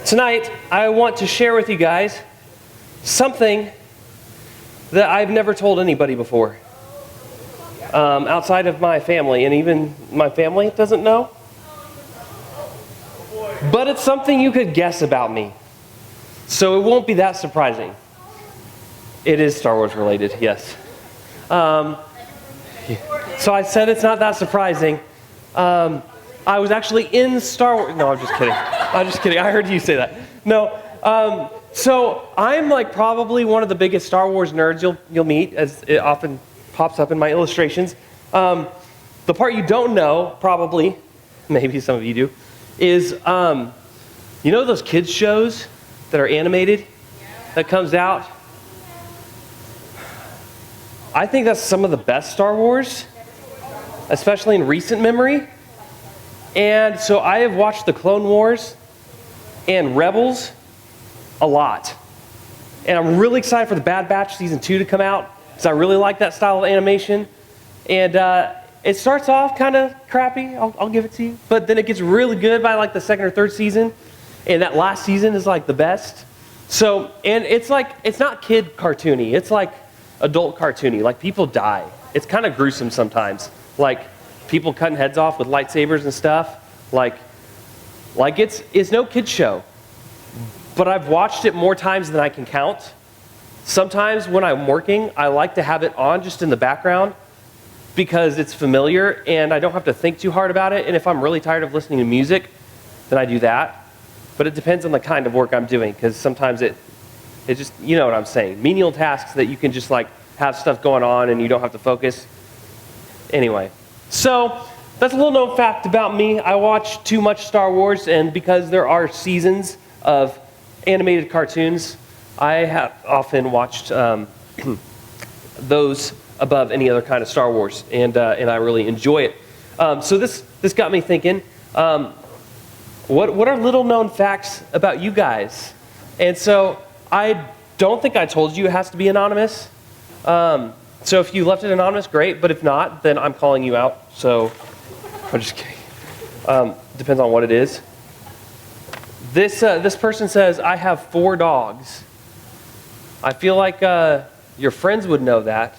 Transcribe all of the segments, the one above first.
Tonight, I want to share with you guys something that I've never told anybody before, outside of my family, and even my family doesn't know. But it's something you could guess about me, so it won't be that surprising. It is Star Wars related, yes. So I said it's not that surprising. I was actually in Star Wars. No, I'm just kidding. I heard you say that. No. So I'm like probably one of the biggest Star Wars nerds you'll meet, as it often pops up in my illustrations. The part you don't know, probably, maybe some of you do, is you know those kids shows that are animated that comes out? I think that's some of the best Star Wars, especially in recent memory. And so I have watched the Clone Wars and Rebels a lot. And I'm really excited for the Bad Batch Season 2 to come out, because I really like that style of animation. And it starts off kind of crappy, I'll give it to you. But then it gets really good by like the second or third season. And that last season is like the best. So, and it's like, it's not kid cartoony, it's like adult cartoony. Like people die. It's kind of gruesome sometimes. Like people cutting heads off with lightsabers and stuff. Like it's no kid show. But I've watched it more times than I can count. Sometimes when I'm working, I like to have it on just in the background because it's familiar and I don't have to think too hard about it. And if I'm really tired of listening to music, then I do that. But it depends on the kind of work I'm doing, because sometimes it just, you know what I'm saying, menial tasks that you can just like have stuff going on and you don't have to focus. Anyway, so that's a little known fact about me. I watch too much Star Wars, and because there are seasons of animated cartoons, I have often watched those above any other kind of Star Wars, and I really enjoy it. So this got me thinking, what are little known facts about you guys? And so I don't think I told you it has to be anonymous. So if you left it anonymous, great, but if not, then I'm calling you out. So I'm just kidding. Depends on what it is. This person says, I have 4 dogs. I feel like your friends would know that,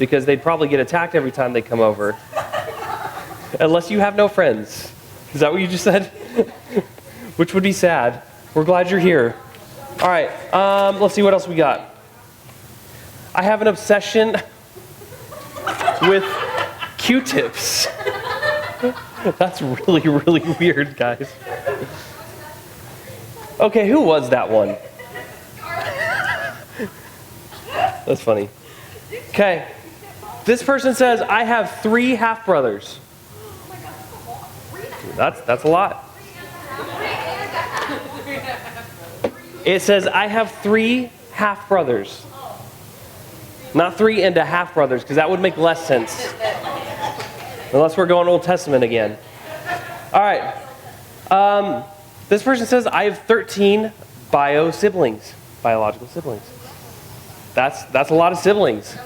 because they'd probably get attacked every time they come over. Unless you have no friends. Is that what you just said? Which would be sad. We're glad you're here. All right, let's see what else we got. I have an obsession with Q-tips. That's really, really weird, guys. Okay, who was that one? That's funny. Okay, this person says, I have 3 half-brothers. That's a lot. It says, I have 3 half-brothers. Not 3 and a half brothers, because that would make less sense. Unless we're going Old Testament again. All right. This person says, I have 13 biological siblings. That's a lot of siblings.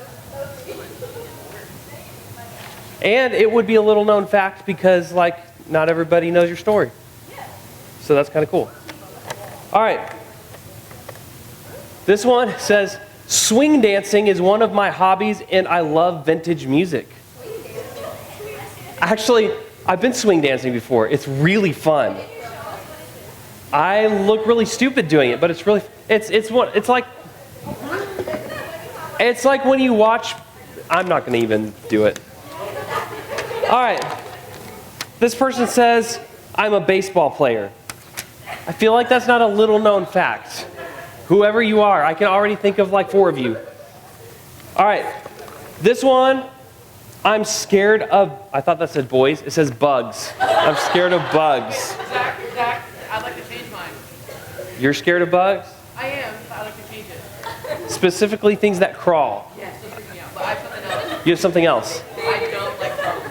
And it would be a little known fact because, like, not everybody knows your story. So that's kind of cool. All right. This one says, swing dancing is one of my hobbies and I love vintage music. Actually, I've been swing dancing before. It's really fun. I look really stupid doing it, but it's really, it's like when you watch, I'm not going to even do it. All right. This person says, I'm a baseball player. I feel like that's not a little known fact. Whoever you are, I can already think of like 4 of you. All right. This one, I'm scared of, I thought that said boys. It says bugs. I'm scared of bugs. Zach, I'd like to change mine. You're scared of bugs? I am, but I'd like to change it. Specifically things that crawl. Yes, don't freak me out, but I have something else. You have something else? I don't like crawls.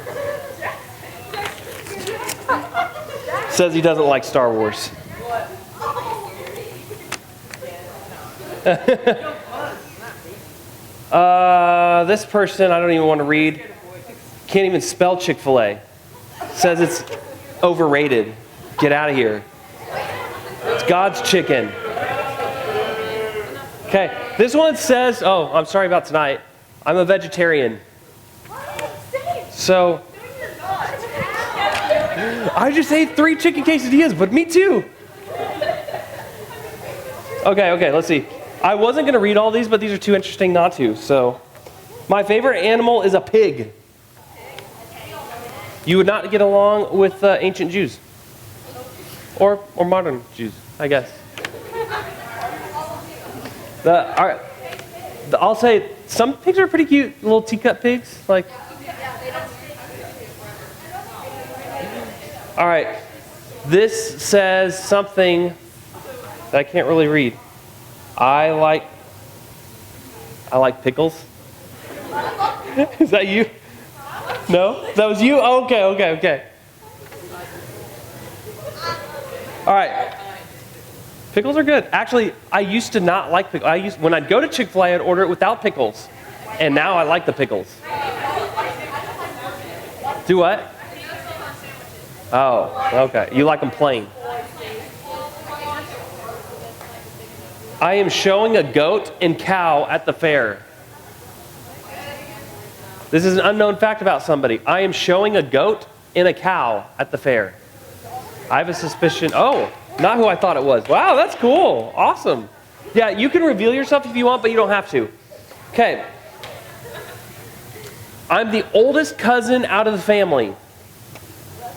Says he doesn't like Star Wars. This person, I don't even want to read, can't even spell Chick-fil-A. Says it's overrated. Get out of here. God's chicken. Okay, this one says, oh, I'm sorry about tonight. I'm a vegetarian. So, I just ate 3 chicken quesadillas, but me too. Okay, let's see. I wasn't going to read all these, but these are too interesting not to. So, my favorite animal is a pig. You would not get along with ancient Jews. Or modern Jews, I guess. I'll say some pigs are pretty cute, little teacup pigs. Like, all right, this says something that I can't really read. I like pickles. Is that you? No, that was you. Oh, okay. All right. Pickles are good. Actually, I used to not like pickles. When I'd go to Chick-fil-A, I'd order it without pickles. And now I like the pickles. Do what? Oh, okay. You like them plain. I am showing a goat and cow at the fair. This is an unknown fact about somebody. I am showing a goat and a cow at the fair. I have a suspicion. Oh, not who I thought it was. Wow, that's cool. Awesome. Yeah, you can reveal yourself if you want, but you don't have to. Okay. I'm the oldest cousin out of the family.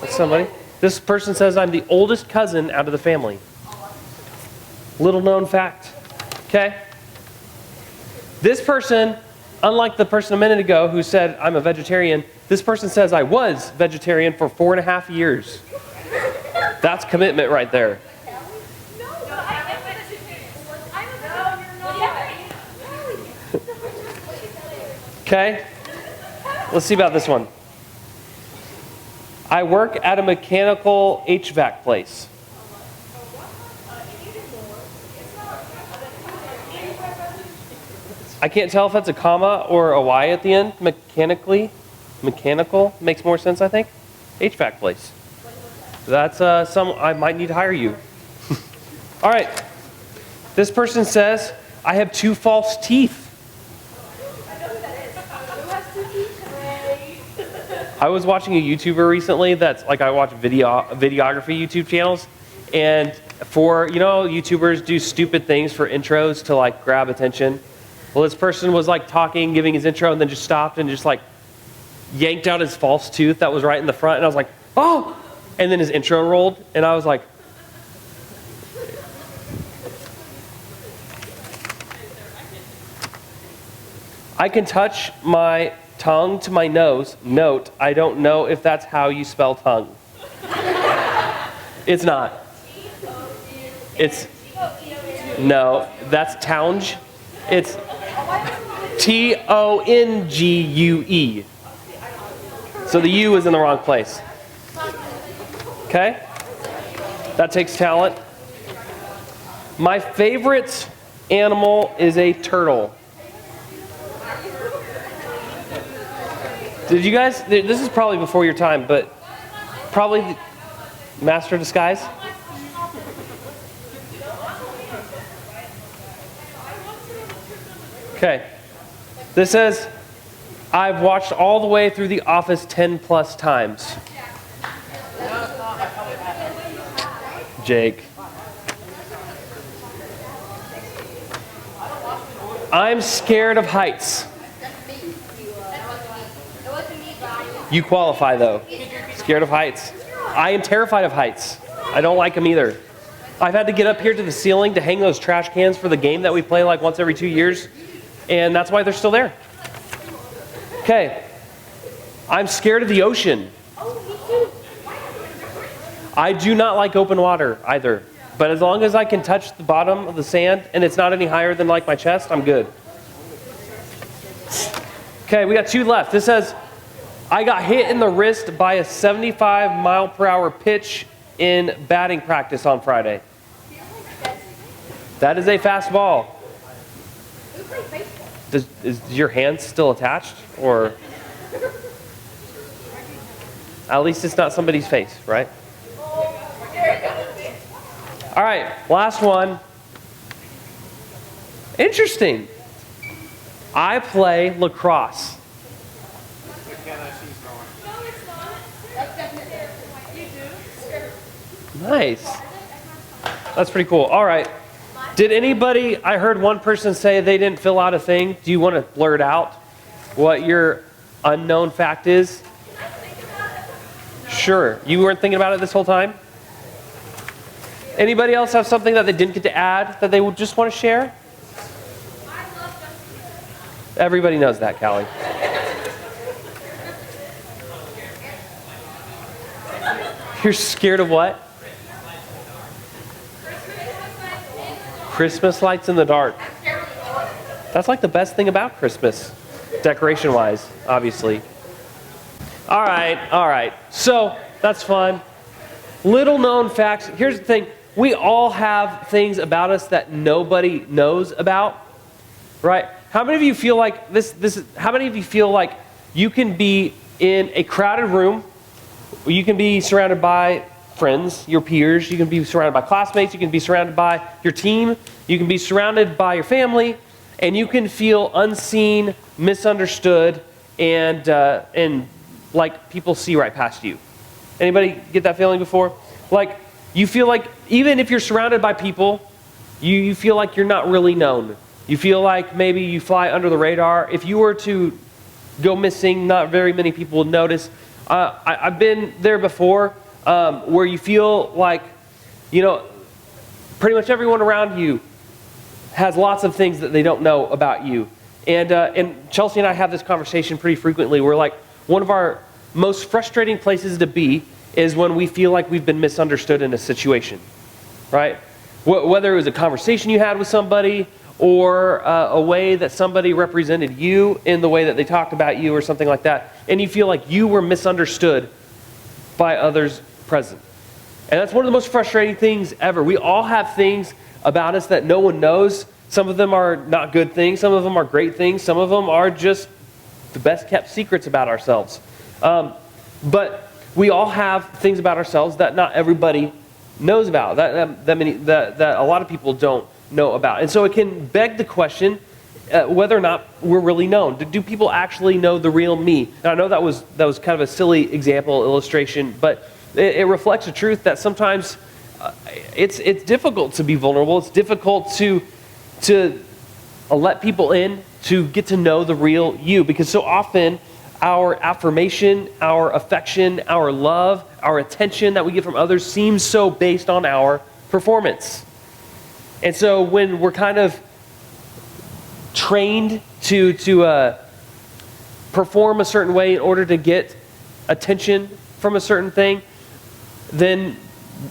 That's somebody. This person says I'm the oldest cousin out of the family. Little known fact. Okay. This person, unlike the person a minute ago who said I'm a vegetarian, this person says I was vegetarian for 4.5 years. That's commitment right there. Okay, let's see about this one. I work at a mechanical HVAC place. I can't tell if that's a comma or a Y at the end. Mechanical makes more sense, I think. HVAC place. That's I might need to hire you. All right. This person says, I have 2 false teeth. I was watching a YouTuber recently that's like, I watch videography YouTube channels. And for, YouTubers do stupid things for intros to like grab attention. Well, this person was like talking, giving his intro, and then just stopped and just like yanked out his false tooth that was right in the front. And I was like, oh! And then his intro rolled, and I was like, I can touch my tongue to my nose. Note, I don't know if that's how you spell tongue. It's not. No, that's tounge. It's Tongue. So the U is in the wrong place. Okay? That takes talent. My favorite animal is a turtle. Did you guys, this is probably before your time, but probably Master of Disguise? Okay. This says, I've watched all the way through The Office 10 plus times. Jake. I'm scared of heights. You qualify though. Scared of heights. I am terrified of heights. I don't like them either. I've had to get up here to the ceiling to hang those trash cans for the game that we play like once every 2 years. And that's why they're still there. Okay. I'm scared of the ocean. I do not like open water either. But as long as I can touch the bottom of the sand and it's not any higher than like my chest, I'm good. Okay, we got 2 left. This says, I got hit in the wrist by a 75-mile-per-hour pitch in batting practice on Friday. That is a fast ball. Is your hand still attached? Or at least it's not somebody's face, right? All right, last one. Interesting. I play lacrosse. Nice. That's pretty cool. All right. Did anybody, I heard one person say they didn't fill out a thing. Do you want to blurt out what your unknown fact is? Sure. You weren't thinking about it this whole time? Anybody else have something that they didn't get to add that they would just want to share? Everybody knows that, Callie. You're scared of what? Christmas lights in the dark. That's like the best thing about Christmas, decoration-wise, obviously. All right. So that's fun. Little known facts. Here's the thing. We all have things about us that nobody knows about, right? How many of you feel like how many of you feel like you can be in a crowded room, you can be surrounded by friends, your peers, you can be surrounded by classmates, you can be surrounded by your team, you can be surrounded by your family, and you can feel unseen, misunderstood, and like people see right past you. Anybody get that feeling before? Like you feel like even if you're surrounded by people, you feel like you're not really known. You feel like maybe you fly under the radar. If you were to go missing, not very many people would notice. I've been there before where you feel like, pretty much everyone around you has lots of things that they don't know about you. And Chelsea and I have this conversation pretty frequently where like one of our most frustrating places to be is when we feel like we've been misunderstood in a situation, right? Whether it was a conversation you had with somebody or a way that somebody represented you in the way that they talked about you or something like that, and you feel like you were misunderstood by others present. And that's one of the most frustrating things ever. We all have things about us that no one knows. Some of them are not good things. Some of them are great things. Some of them are just the best kept secrets about ourselves. But we all have things about ourselves that not everybody knows about, that a lot of people don't know about. And so it can beg the question whether or not we're really known. Do people actually know the real me? And I know that was kind of a silly example, illustration, but it reflects the truth that sometimes it's difficult to be vulnerable. It's difficult to let people in to get to know the real you, because so often our affirmation, our affection, our love, our attention that we get from others seems so based on our performance. And so when we're kind of trained to perform a certain way in order to get attention from a certain thing, then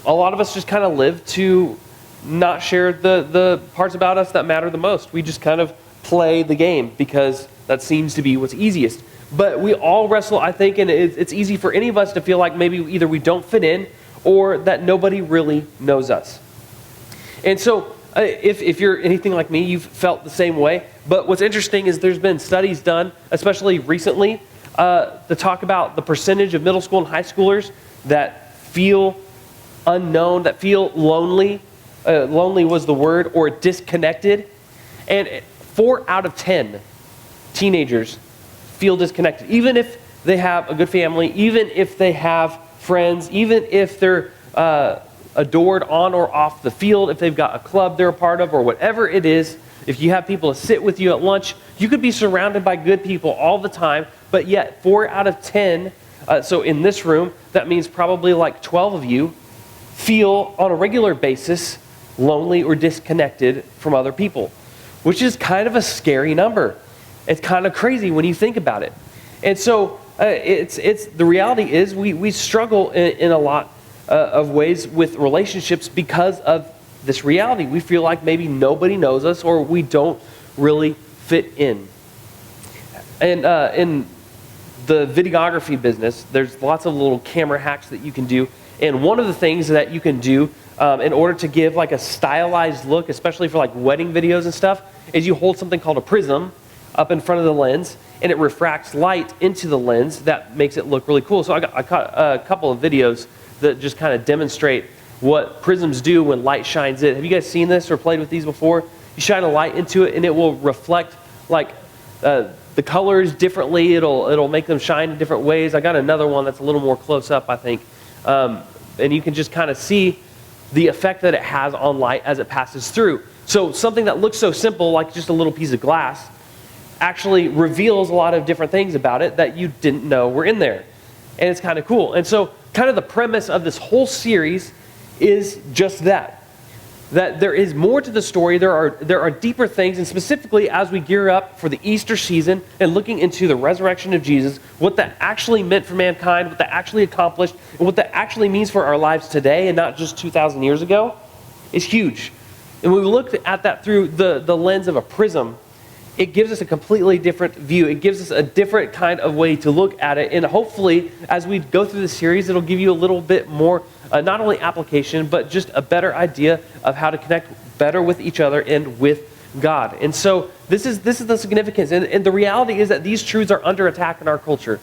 a lot of us just kind of live to not share the parts about us that matter the most. We just kind of play the game because that seems to be what's easiest. But we all wrestle, I think, and it's easy for any of us to feel like maybe either we don't fit in or that nobody really knows us. And so if you're anything like me, you've felt the same way. But what's interesting is there's been studies done, especially recently, to talk about the percentage of middle school and high schoolers that feel unknown, that feel lonely. Lonely was the word, or disconnected. And 4 out of 10 teenagers feel disconnected, even if they have a good family, even if they have friends, even if they're adored on or off the field, if they've got a club they're a part of, or whatever it is. If you have people to sit with you at lunch, you could be surrounded by good people all the time, but yet 4 out of 10, so in this room, that means probably like 12 of you feel on a regular basis lonely or disconnected from other people, which is kind of a scary number. It's kind of crazy when you think about it. And so it's the reality is we struggle in a lot of ways with relationships because of this reality. We feel like maybe nobody knows us or we don't really fit in. And in the videography business, there's lots of little camera hacks that you can do. And one of the things that you can do in order to give like a stylized look, especially for like wedding videos and stuff, is you hold something called a prism up in front of the lens, and it refracts light into the lens that makes it look really cool. So I caught a couple of videos that just kind of demonstrate what prisms do when light shines in. Have you guys seen this or played with these before? You shine a light into it and it will reflect like the colors differently. It'll make them shine in different ways. I got another one that's a little more close up, I think. And you can just kind of see the effect that it has on light as it passes through. So something that looks so simple, like just a little piece of glass, actually reveals a lot of different things about it that you didn't know were in there. And it's kind of cool. And so kind of the premise of this whole series is just that there is more to the story. There are deeper things, and specifically as we gear up for the Easter season and looking into the resurrection of Jesus, what that actually meant for mankind, what that actually accomplished, and what that actually means for our lives today and not just 2,000 years ago is huge. And when we look at that through the lens of a prism, it gives us a completely different view. It gives us a different kind of way to look at it. And hopefully, as we go through the series, it'll give you a little bit more, not only application, but just a better idea of how to connect better with each other and with God. And so this is the significance. And the reality is that these truths are under attack in our culture.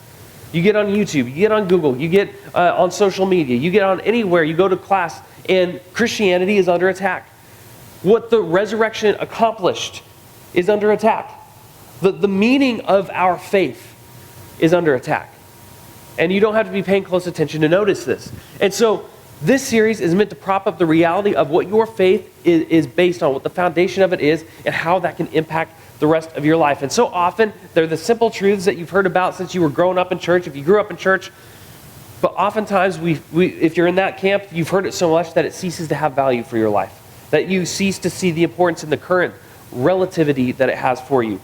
You get on YouTube, you get on Google, you get on social media, you get on anywhere, you go to class, and Christianity is under attack. What the resurrection accomplished is under attack. The meaning of our faith is under attack. And you don't have to be paying close attention to notice this. And so this series is meant to prop up the reality of what your faith is based on, what the foundation of it is, and how that can impact the rest of your life. And so often, they're the simple truths that you've heard about since you were growing up in church, if you grew up in church. But oftentimes, if you're in that camp, you've heard it so much that it ceases to have value for your life. That you cease to see the importance in the current relativity that it has for you.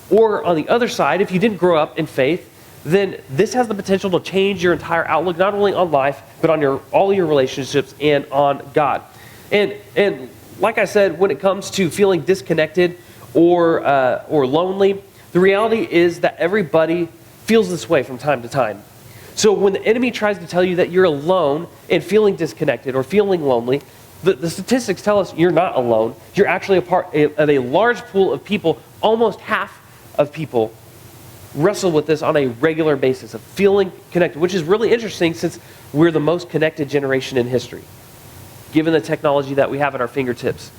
Or on the other side, if you didn't grow up in faith, then this has the potential to change your entire outlook, not only on life, but on all your relationships and on God. And like I said, when it comes to feeling disconnected or lonely, the reality is that everybody feels this way from time to time. So when the enemy tries to tell you that you're alone and feeling disconnected or feeling lonely, the statistics tell us you're not alone. You're actually a part of a large pool of people. Almost half of people wrestle with this on a regular basis, of feeling connected, which is really interesting since we're the most connected generation in history, given the technology that we have at our fingertips.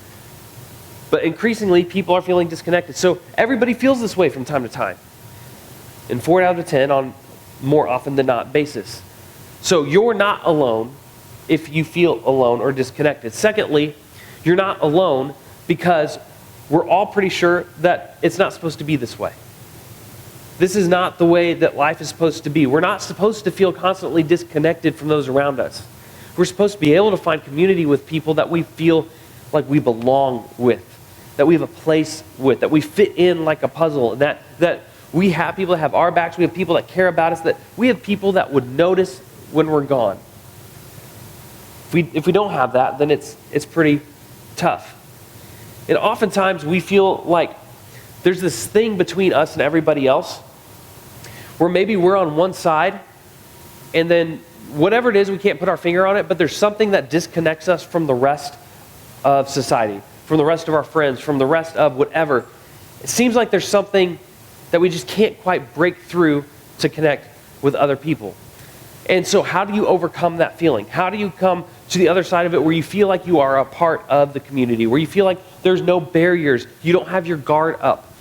But increasingly, people are feeling disconnected. So everybody feels this way from time to time. And 4 out of 10 on more often than not basis. So you're not alone if you feel alone or disconnected. Secondly, you're not alone because we're all pretty sure that it's not supposed to be this way. This is not the way that life is supposed to be. We're not supposed to feel constantly disconnected from those around us. We're supposed to be able to find community with people that we feel like we belong with, that we have a place with, that we fit in like a puzzle, and that we have people that have our backs, we have people that care about us, that we have people that would notice when we're gone. If we don't have that, then it's pretty tough. And oftentimes we feel like there's this thing between us and everybody else where maybe we're on one side and then whatever it is, we can't put our finger on it, but there's something that disconnects us from the rest of society, from the rest of our friends, from the rest of whatever. It seems like there's something that we just can't quite break through to connect with other people. And so how do you overcome that feeling? How do you come to the other side of it where you feel like you are a part of the community, where you feel like there's no barriers, you don't have your guard up?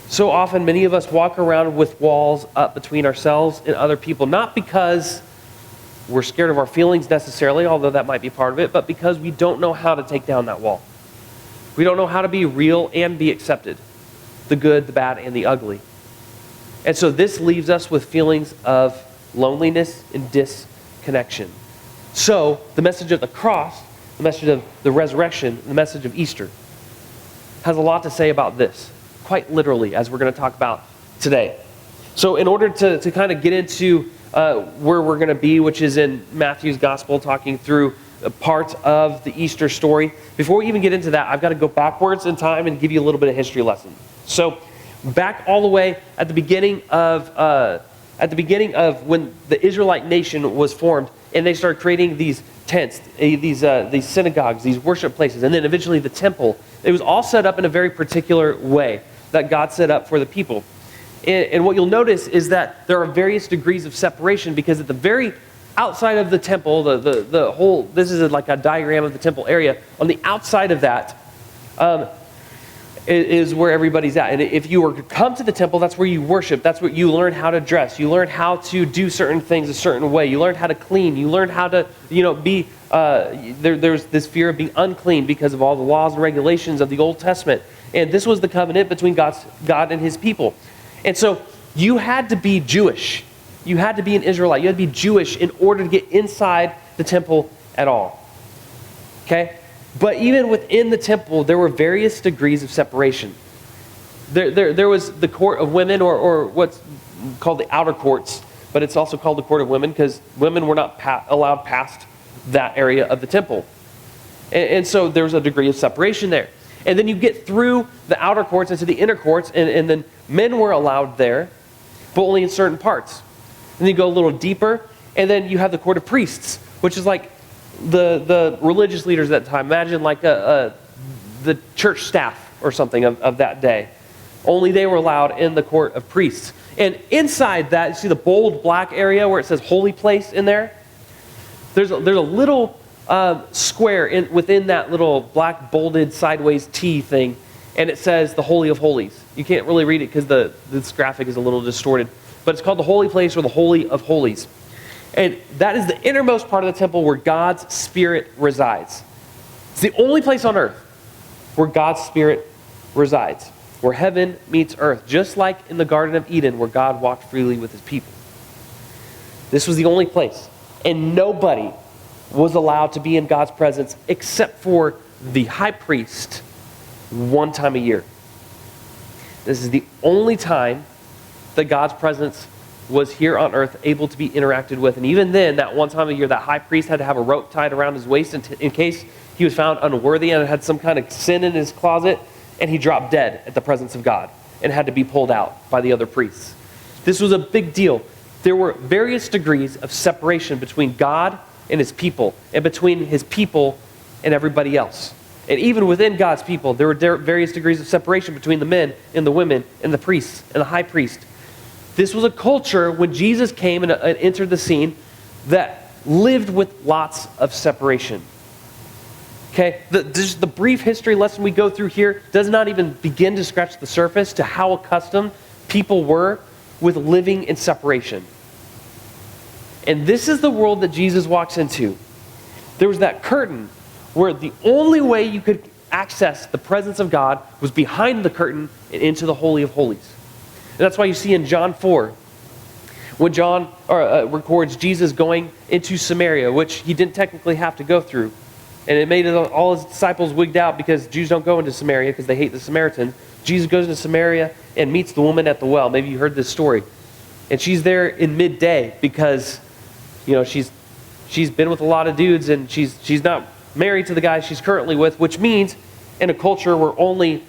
So often, many of us walk around with walls up between ourselves and other people, not because we're scared of our feelings necessarily, although that might be part of it, but because we don't know how to take down that wall. We don't know how to be real and be accepted, the good, the bad, and the ugly. And so this leaves us with feelings of loneliness and disconnection. So the message of the cross, the message of the resurrection, the message of Easter has a lot to say about this, quite literally, as we're going to talk about today. So in order to kind of get into where we're going to be, which is in Matthew's gospel, talking through parts of the Easter story, before we even get into that, I've got to go backwards in time and give you a little bit of history lesson. So back all the way at the beginning of when the Israelite nation was formed, and they started creating these tents, these synagogues, these worship places, and then eventually the temple. It was all set up in a very particular way that God set up for the people. And what you'll notice is that there are various degrees of separation, because at the very outside of the temple, the whole, this is like a diagram of the temple area. On the outside of that is where everybody's at. And if you were to come to the temple, that's where you worship. That's where you learn how to dress. You learn how to do certain things a certain way. You learn how to clean. You learn how to, be, there's this fear of being unclean because of all the laws and regulations of the Old Testament. And this was the covenant between God and his people. And so you had to be Jewish. You had to be an Israelite. You had to be Jewish in order to get inside the temple at all. Okay? But even within the temple, there were various degrees of separation. There was the court of women, or what's called the outer courts, but it's also called the court of women because women were not allowed past that area of the temple. And so there was a degree of separation there. And then you get through the outer courts into the inner courts, and then men were allowed there, but only in certain parts. And then you go a little deeper, and then you have the court of priests, which is like the religious leaders at the time. Imagine like the church staff or something of that day. Only they were allowed in the court of priests. And inside that, you see the bold black area where it says holy place in there? There's a little square within that little black bolded sideways T thing, and it says the Holy of Holies. You can't really read it because this graphic is a little distorted, but it's called the holy place or the Holy of Holies. And that is the innermost part of the temple where God's Spirit resides. It's the only place on earth where God's Spirit resides, where heaven meets earth, just like in the Garden of Eden where God walked freely with his people. This was the only place. And nobody was allowed to be in God's presence except for the high priest one time a year. This is the only time that God's presence was here on earth able to be interacted with. And even then, that one time a year, that high priest had to have a rope tied around his waist in case he was found unworthy and had some kind of sin in his closet, and he dropped dead at the presence of God and had to be pulled out by the other priests. This was a big deal. There were various degrees of separation between God and his people, and between his people and everybody else. And even within God's people, there were various degrees of separation between the men and the women and the priests and the high priest. This was a culture when Jesus came and entered the scene that lived with lots of separation. Okay, just the brief history lesson we go through here does not even begin to scratch the surface to how accustomed people were with living in separation. And this is the world that Jesus walks into. There was that curtain where the only way you could access the presence of God was behind the curtain and into the Holy of Holies. And that's why you see in John 4, when John records Jesus going into Samaria, which he didn't technically have to go through. And it made all his disciples wigged out because Jews don't go into Samaria because they hate the Samaritans. Jesus goes into Samaria and meets the woman at the well. Maybe you heard this story. And she's there in midday because, she's been with a lot of dudes and she's not married to the guy she's currently with, which means in a culture where only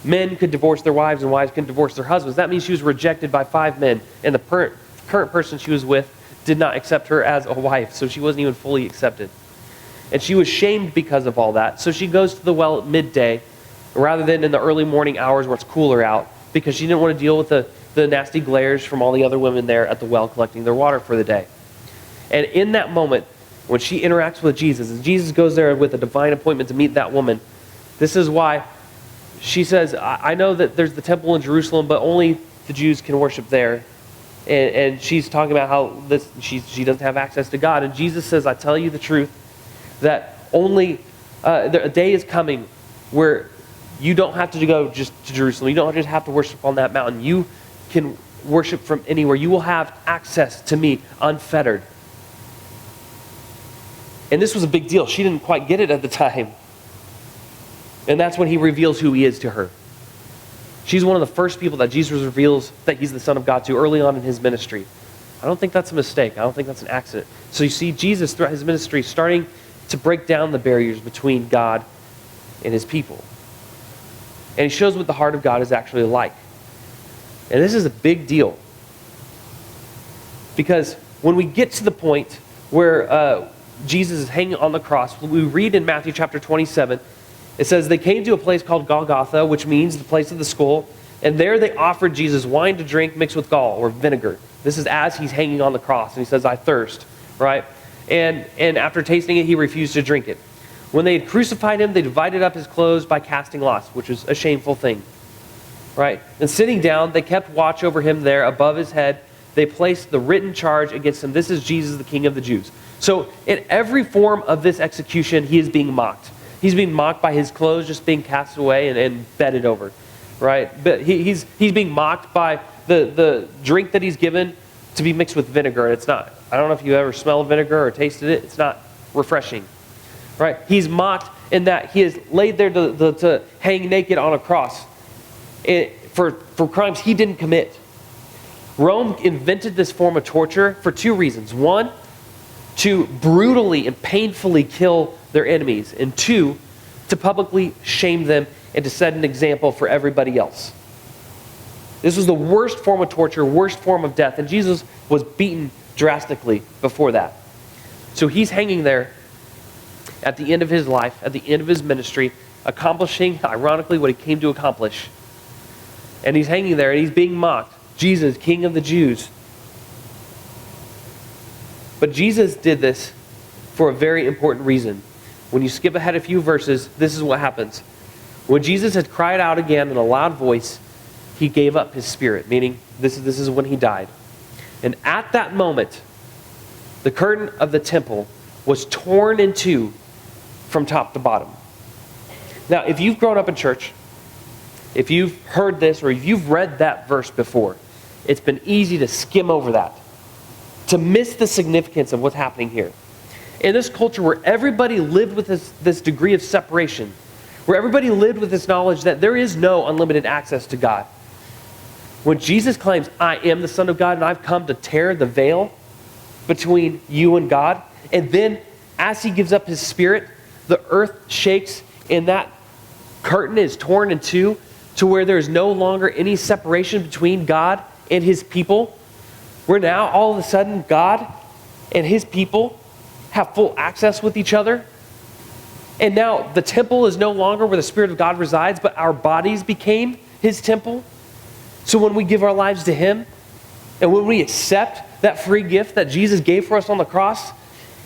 men could divorce their wives and wives couldn't divorce their husbands, that means she was rejected by 5 men, and the current person she was with did not accept her as a wife, so she wasn't even fully accepted. And she was shamed because of all that, so she goes to the well at midday rather than in the early morning hours where it's cooler out, because she didn't want to deal with the nasty glares from all the other women there at the well collecting their water for the day. And in that moment, when she interacts with Jesus, and Jesus goes there with a divine appointment to meet that woman, this is why she says, I know that there's the temple in Jerusalem, but only the Jews can worship there. And she's talking about how she doesn't have access to God. And Jesus says, I tell you the truth, that only a day is coming where you don't have to go just to Jerusalem. You don't just have to worship on that mountain. You can worship from anywhere. You will have access to me unfettered. And this was a big deal. She didn't quite get it at the time. And that's when he reveals who he is to her. She's one of the first people that Jesus reveals that he's the Son of God to early on in his ministry. I don't think that's a mistake. I don't think that's an accident. So you see Jesus throughout his ministry starting to break down the barriers between God and his people. And he shows what the heart of God is actually like. And this is a big deal. Because when we get to the point where Jesus is hanging on the cross, we read in Matthew chapter 27, it says, they came to a place called Golgotha, which means the place of the skull, and there they offered Jesus wine to drink mixed with gall or vinegar. This is as he's hanging on the cross, and he says, I thirst. right? And after tasting it, he refused to drink it. When they had crucified him, they divided up his clothes by casting lots, which was a shameful thing, right? And sitting down, they kept watch over him there above his head. They placed the written charge against him. This is Jesus, the King of the Jews. So in every form of this execution, he is being mocked. He's being mocked by his clothes just being cast away and bedded over, right? But he's being mocked by the drink that he's given to be mixed with vinegar. And it's not, I don't know if you ever smelled vinegar or tasted it. It's not refreshing, right? He's mocked in that he is laid there to hang naked on a cross for crimes he didn't commit. Rome invented this form of torture for two reasons. One, to brutally and painfully kill their enemies. And two, to publicly shame them and to set an example for everybody else. This was the worst form of torture, worst form of death. And Jesus was beaten drastically before that. So he's hanging there at the end of his life, at the end of his ministry, accomplishing, ironically, what he came to accomplish. And he's hanging there and he's being mocked. Jesus, King of the Jews. But Jesus did this for a very important reason. When you skip ahead a few verses, this is what happens. When Jesus had cried out again in a loud voice, he gave up his spirit, meaning this is when he died. And at that moment, the curtain of the temple was torn in two from top to bottom. Now, if you've grown up in church, if you've heard this or if you've read that verse before, it's been easy to skim over that, to miss the significance of what's happening here. In this culture where everybody lived with this degree of separation, where everybody lived with this knowledge that there is no unlimited access to God, when Jesus claims, I am the Son of God and I've come to tear the veil between you and God, and then as he gives up his spirit, the earth shakes and that curtain is torn in two to where there is no longer any separation between God and his people, where now all of a sudden God and his people have full access with each other. And now the temple is no longer where the Spirit of God resides, but our bodies became his temple. So when we give our lives to him, and when we accept that free gift that Jesus gave for us on the cross,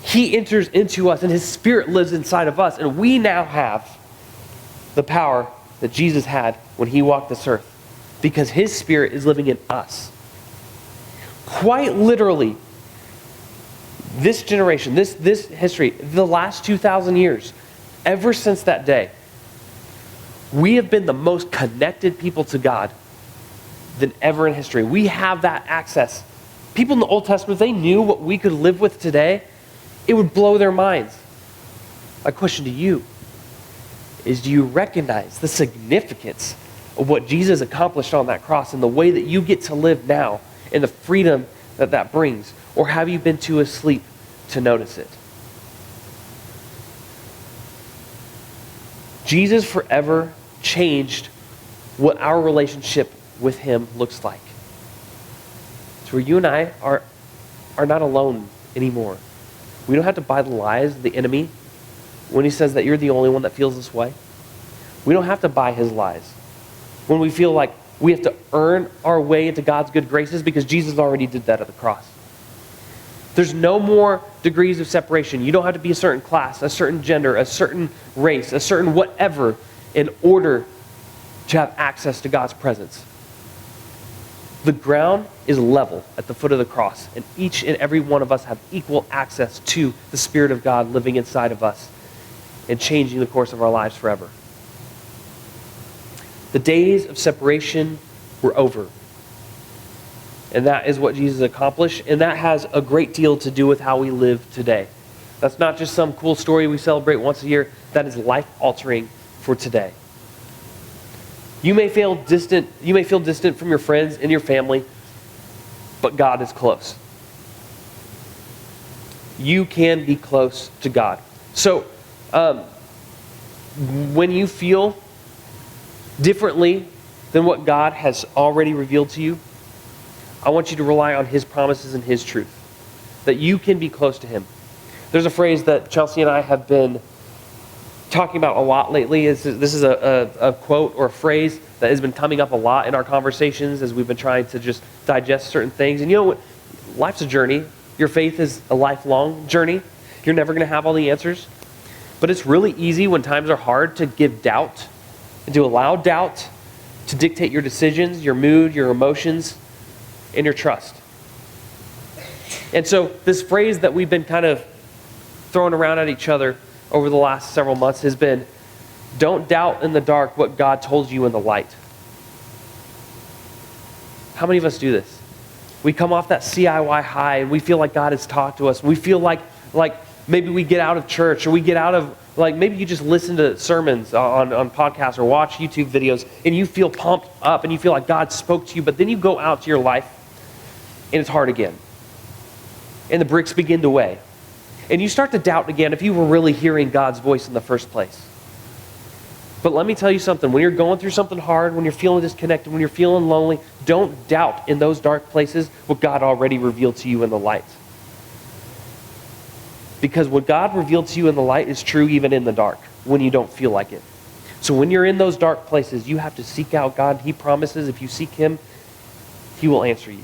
he enters into us and his Spirit lives inside of us. And we now have the power that Jesus had when he walked this earth, because his Spirit is living in us. Quite literally, this generation, this history, the last 2,000 years, ever since that day, we have been the most connected people to God than ever in history. We have that access. People in the Old Testament, they knew what we could live with today. It would blow their minds. My question to you is, do you recognize the significance of what Jesus accomplished on that cross and the way that you get to live now and the freedom that that brings? Or have you been too asleep to notice it? Jesus forever changed what our relationship with him looks like. It's where you and I are not alone anymore. We don't have to buy the lies of the enemy when he says that you're the only one that feels this way. We don't have to buy his lies when we feel like we have to earn our way into God's good graces, because Jesus already did that at the cross. There's no more degrees of separation. You don't have to be a certain class, a certain gender, a certain race, a certain whatever in order to have access to God's presence. The ground is level at the foot of the cross, and each and every one of us have equal access to the Spirit of God living inside of us and changing the course of our lives forever. The days of separation were over. And that is what Jesus accomplished, and that has a great deal to do with how we live today. That's not just some cool story we celebrate once a year. That is life-altering for today. You may feel distant from your friends and your family, but God is close. You can be close to God. So, when you feel differently than what God has already revealed to you, I want you to rely on his promises and his truth, that you can be close to him. There's a phrase that Chelsea and I have been talking about a lot lately. This is a quote or a phrase that has been coming up a lot in our conversations as we've been trying to just digest certain things. And you know what? Life's a journey. Your faith is a lifelong journey. You're never going to have all the answers. But it's really easy when times are hard to give doubt and to allow doubt to dictate your decisions, your mood, your emotions, and your trust. And so this phrase that we've been kind of throwing around at each other over the last several months has been, don't doubt in the dark what God told you in the light. How many of us do this? We come off that CIY high and we feel like God has talked to us. We feel like maybe we get out of church, or we get out of, maybe you just listen to sermons on podcasts or watch YouTube videos and you feel pumped up and you feel like God spoke to you, but then you go out to your life and it's hard again. And the bricks begin to weigh. And you start to doubt again if you were really hearing God's voice in the first place. But let me tell you something. When you're going through something hard, when you're feeling disconnected, when you're feeling lonely, don't doubt in those dark places what God already revealed to you in the light. Because what God revealed to you in the light is true even in the dark, when you don't feel like it. So when you're in those dark places, you have to seek out God. He promises if you seek Him, He will answer you.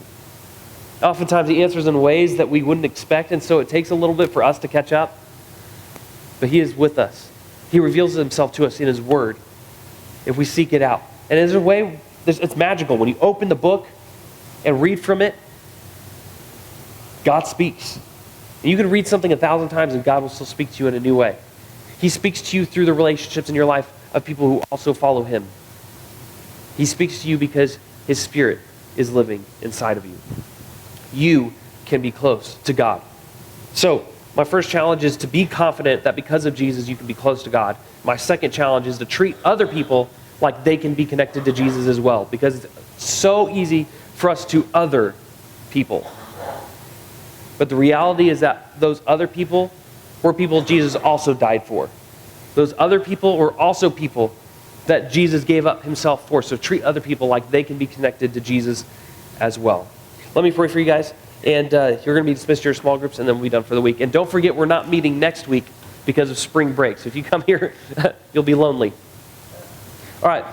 Oftentimes He answers in ways that we wouldn't expect, and so it takes a little bit for us to catch up. But He is with us. He reveals Himself to us in His Word if we seek it out. And there's a way, it's magical. When you open the book and read from it, God speaks. And you can read something 1,000 times and God will still speak to you in a new way. He speaks to you through the relationships in your life of people who also follow Him. He speaks to you because His Spirit is living inside of you. You can be close to God. So, my first challenge is to be confident that because of Jesus, you can be close to God. My second challenge is to treat other people like they can be connected to Jesus as well, because it's so easy for us to other people. But the reality is that those other people were people Jesus also died for. Those other people were also people that Jesus gave up Himself for. So treat other people like they can be connected to Jesus as well. Let me pray for you guys. And you're going to be dismissed to your small groups, and then we'll be done for the week. And don't forget, we're not meeting next week because of spring break. So if you come here, you'll be lonely. All right.